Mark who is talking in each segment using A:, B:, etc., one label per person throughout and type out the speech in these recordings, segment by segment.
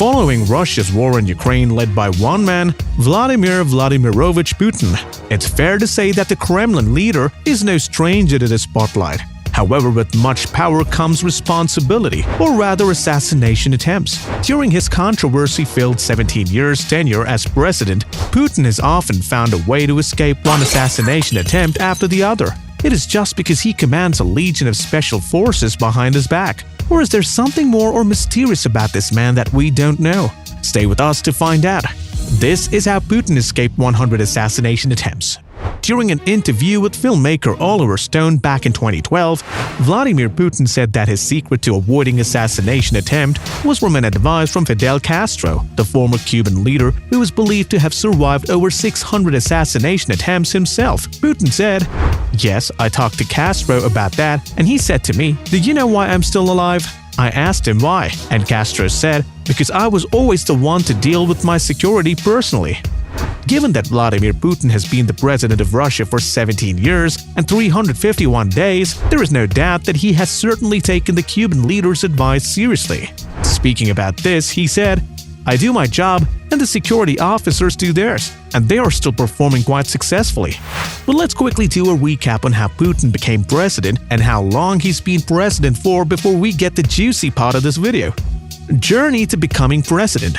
A: Following Russia's war in Ukraine led by one man, Vladimir Vladimirovich Putin, it's fair to say that the Kremlin leader is no stranger to the spotlight. However, with much power comes responsibility, or rather assassination attempts. During his controversy-filled 17 years tenure as president, Putin has often found a way to escape one assassination attempt after the other. It is just because he commands a legion of special forces behind his back. Or is there something more or mysterious about this man that we don't know? Stay with us to find out. This is how Putin escaped 100 assassination attempts. During an interview with filmmaker Oliver Stone back in 2012, Vladimir Putin said that his secret to avoiding assassination attempt was from an advice from Fidel Castro, the former Cuban leader who is believed to have survived over 600 assassination attempts himself. Putin said, "Yes, I talked to Castro about that, and he said to me, 'Do you know why I'm still alive?' I asked him why, and Castro said, 'Because I was always the one to deal with my security personally.'" Given that Vladimir Putin has been the president of Russia for 17 years and 351 days, there is no doubt that he has certainly taken the Cuban leader's advice seriously. Speaking about this, he said, "I do my job and the security officers do theirs, and they are still performing quite successfully." But let's quickly do a recap on how Putin became president and how long he's been president for before we get the juicy part of this video. Journey to becoming president.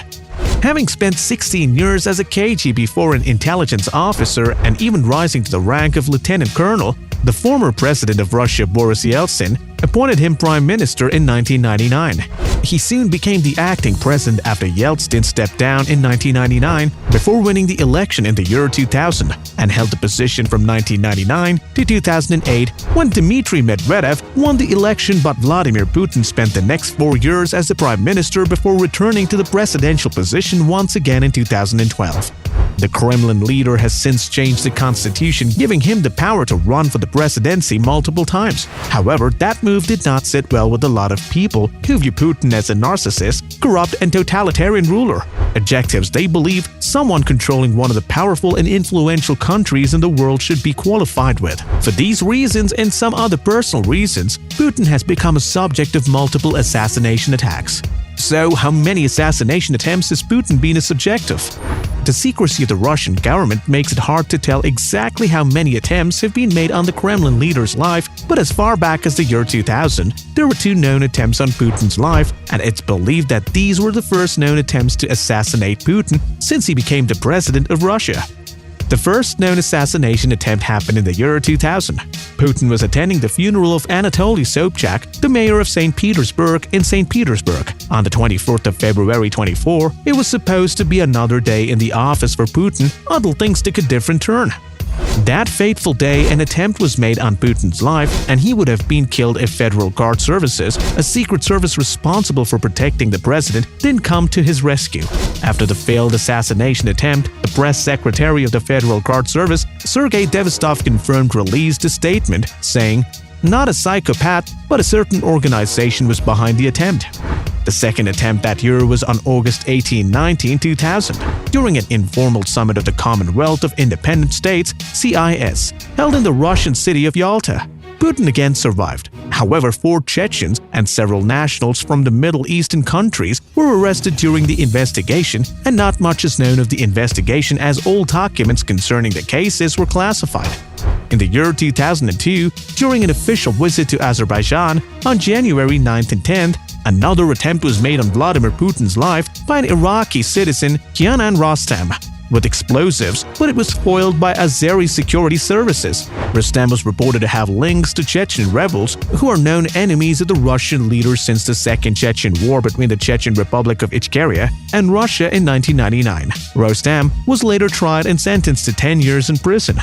A: Having spent 16 years as a KGB foreign intelligence officer and even rising to the rank of lieutenant colonel, the former president of Russia Boris Yeltsin appointed him prime minister in 1999. He soon became the acting president after Yeltsin stepped down in 1999 before winning the election in the year 2000 and held the position from 1999 to 2008 when Dmitry Medvedev won the election, but Vladimir Putin spent the next 4 years as the prime minister before returning to the presidential position once again in 2012. The Kremlin leader has since changed the constitution, giving him the power to run for the presidency multiple times. However, that move did not sit well with a lot of people who view Putin as a narcissist, corrupt, and totalitarian ruler. Adjectives they believe someone controlling one of the powerful and influential countries in the world should be qualified with. For these reasons and some other personal reasons, Putin has become a subject of multiple assassination attacks. So, how many assassination attempts has Putin been a subject of? The secrecy of the Russian government makes it hard to tell exactly how many attempts have been made on the Kremlin leader's life, but as far back as the year 2000, there were 2 known attempts on Putin's life, and it's believed that these were the first known attempts to assassinate Putin since he became the president of Russia. The first known assassination attempt happened in the year 2000. Putin was attending the funeral of Anatoly Sobchak, the mayor of St. Petersburg in St. Petersburg. On the 24th of February 24, it was supposed to be another day in the office for Putin until things took a different turn. That fateful day, an attempt was made on Putin's life, and he would have been killed if Federal Guard Services, a secret service responsible for protecting the president, didn't come to his rescue. After the failed assassination attempt, the press secretary of the Federal Guard Service, Sergei Devastov, confirmed released a statement saying, "Not a psychopath, but a certain organization was behind the attempt." The second attempt that year was on August 18-19, 2000, during an informal summit of the Commonwealth of Independent States (CIS), held in the Russian city of Yalta. Putin again survived. However, 4 Chechens and several nationals from the Middle Eastern countries were arrested during the investigation, and not much is known of the investigation as all documents concerning the cases were classified. In the year 2002, during an official visit to Azerbaijan on January 9th and 10th, another attempt was made on Vladimir Putin's life by an Iraqi citizen, Kenan Rostam, with explosives, but it was foiled by Azeri security services. Rostam was reported to have links to Chechen rebels, who are known enemies of the Russian leader since the Second Chechen War between the Chechen Republic of Ichkeria and Russia in 1999. Rostam was later tried and sentenced to 10 years in prison.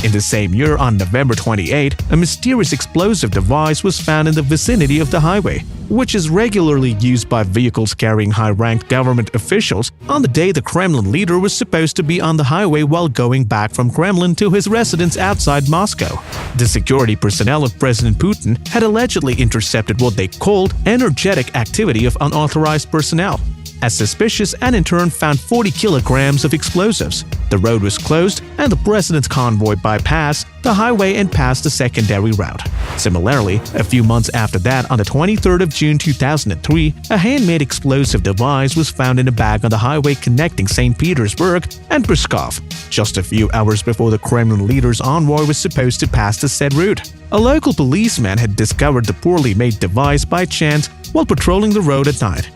A: In the same year, on November 28, a mysterious explosive device was found in the vicinity of the highway, which is regularly used by vehicles carrying high-ranked government officials on the day the Kremlin leader was supposed to be on the highway while going back from Kremlin to his residence outside Moscow. The security personnel of President Putin had allegedly intercepted what they called energetic activity of unauthorized personnel. as suspicious and in turn found 40 kilograms of explosives. The road was closed and the president's convoy bypassed the highway and passed the secondary route. Similarly, a few months after that, on the 23rd of June 2003, a handmade explosive device was found in a bag on the highway connecting St. Petersburg and Pskov, just a few hours before the Kremlin leader's envoy was supposed to pass the said route. A local policeman had discovered the poorly made device by chance while patrolling the road at night.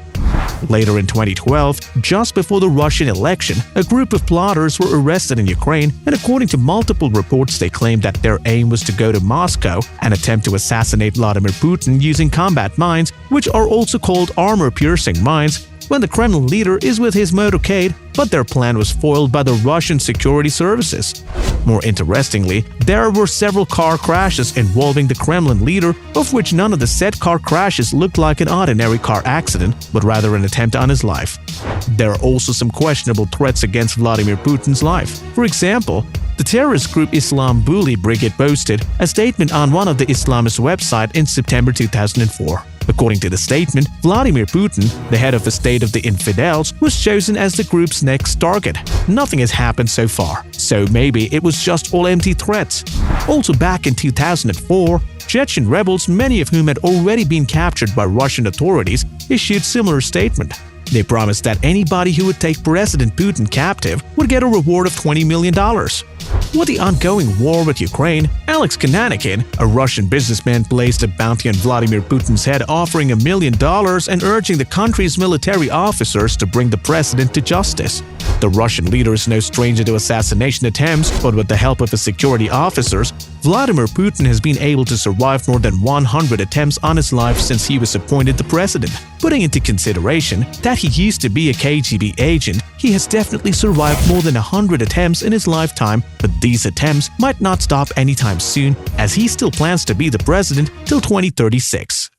A: Later in 2012, just before the Russian election, a group of plotters were arrested in Ukraine, and according to multiple reports, they claimed that their aim was to go to Moscow and attempt to assassinate Vladimir Putin using combat mines, which are also called armor-piercing mines, when the Kremlin leader is with his motorcade, but their plan was foiled by the Russian security services. More interestingly, there were several car crashes involving the Kremlin leader, of which none of the said car crashes looked like an ordinary car accident, but rather an attempt on his life. There are also some questionable threats against Vladimir Putin's life. For example, the terrorist group Islam Bully Brigade posted a statement on one of the Islamist websites in September 2004. According to the statement, Vladimir Putin, the head of the state of the infidels, was chosen as the group's next target. Nothing has happened so far, so maybe it was just all empty threats. Also back in 2004, Chechen rebels, many of whom had already been captured by Russian authorities, issued similar statement. They promised that anybody who would take President Putin captive would get a reward of $20 million. With the ongoing war with Ukraine, Alex Konanikin, a Russian businessman, placed a bounty on Vladimir Putin's head, offering $1 million and urging the country's military officers to bring the president to justice. The Russian leader is no stranger to assassination attempts, but with the help of his security officers, Vladimir Putin has been able to survive more than 100 attempts on his life since he was appointed the president. Putting into consideration that he used to be a KGB agent, he has definitely survived more than 100 attempts in his lifetime, but these attempts might not stop anytime soon, as he still plans to be the president till 2036.